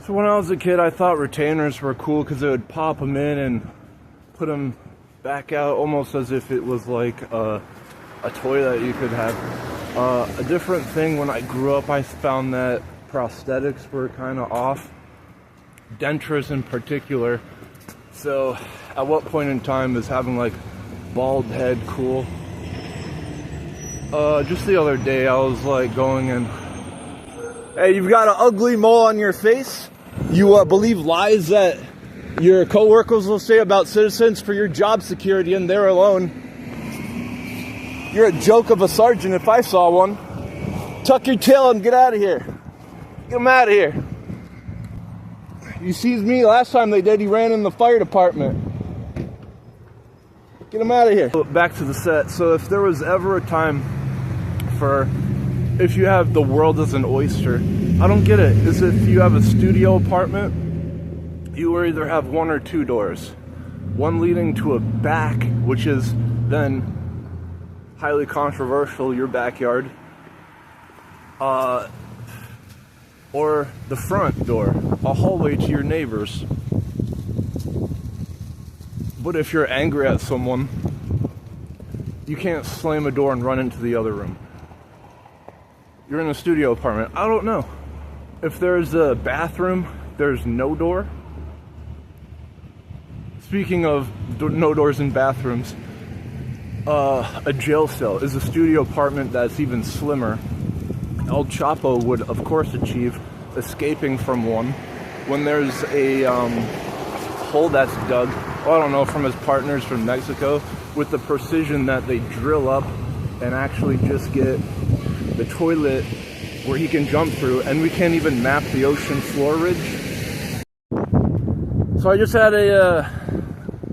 So when I was a kid, I thought retainers were cool because it would pop them in and put them back out, almost as if it was like a toy that you could have. A different thing, when I grew up, I found that prosthetics were kind of off, dentures in particular. So at what point in time is having like bald head cool? Just the other day I was like going and, hey, you've got an ugly mole on your face? You believe lies that your coworkers will say about citizens for your job security, and they're alone. You're a joke of a sergeant if I saw one. Tuck your tail and get out of here. Get him out of here. You seized me last time they did, he ran in the fire department. Get him out of here. Back to the set. So if there was ever a time for, if you have the world as an oyster, I don't get it. Is if you have a studio apartment, you will either have one or two doors. One leading to a back, which is then highly controversial, your backyard. Or the front door, a hallway to your neighbors. But if you're angry at someone, you can't slam a door and run into the other room. You're in a studio apartment. I don't know. If there's a bathroom, there's no door. Speaking of no doors in bathrooms, a jail cell is a studio apartment that's even slimmer. El Chapo would, of course, achieve escaping from one when there's a hole that's dug, I don't know, from his partners from Mexico, with the precision that they drill up and actually just get the toilet where he can jump through, and we can't even map the ocean floor ridge. So I just had a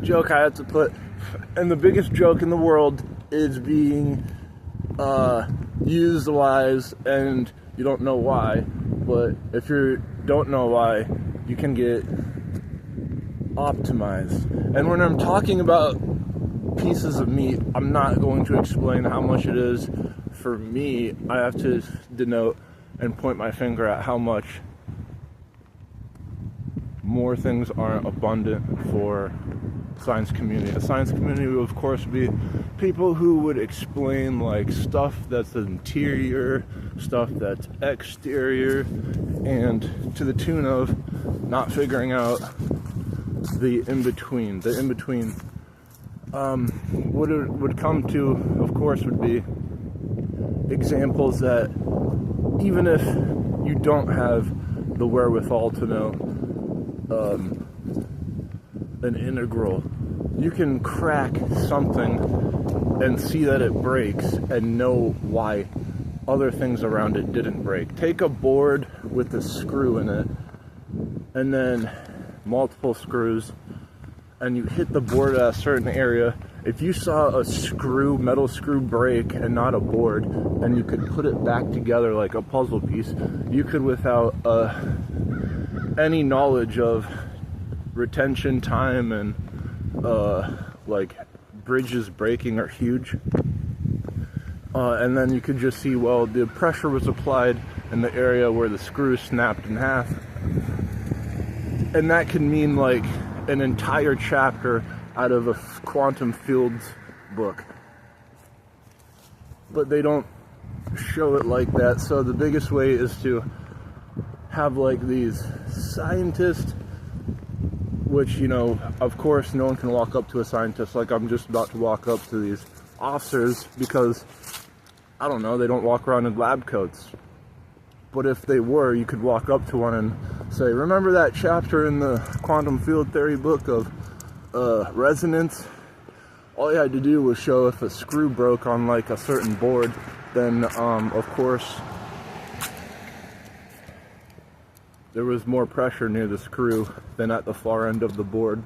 joke I had to put, and the biggest joke in the world is being used wise, and you don't know why. But if you don't know why, you can get optimized. And when I'm talking about pieces of meat, I'm not going to explain how much it is. For me, I have to denote and point my finger at how much more things aren't abundant for science community. A science community would, of course, be people who would explain like stuff that's interior, stuff that's exterior, and to the tune of not figuring out the in-between. The in-between what it would come to, of course, would be examples that even if you don't have the wherewithal to know an integral, you can crack something and see that it breaks and know why other things around it didn't break. Take a board with a screw in it and then multiple screws, and you hit the board at a certain area. If you saw a screw, metal screw break and not a board, and you could put it back together like a puzzle piece, you could, without any knowledge of retention time and like bridges breaking are huge, and then you could just see, well, the pressure was applied in the area where the screw snapped in half, and that can mean like an entire chapter out of a quantum fields book. But they don't show it like that. So the biggest way is to have like these scientists, which, you know, of course no one can walk up to a scientist like I'm just about to walk up to these officers, because I don't know, they don't walk around in lab coats. But if they were, you could walk up to one and say, remember that chapter in the quantum field theory book of resonance? All you had to do was show if a screw broke on like a certain board, then of course there was more pressure near the screw than at the far end of the board.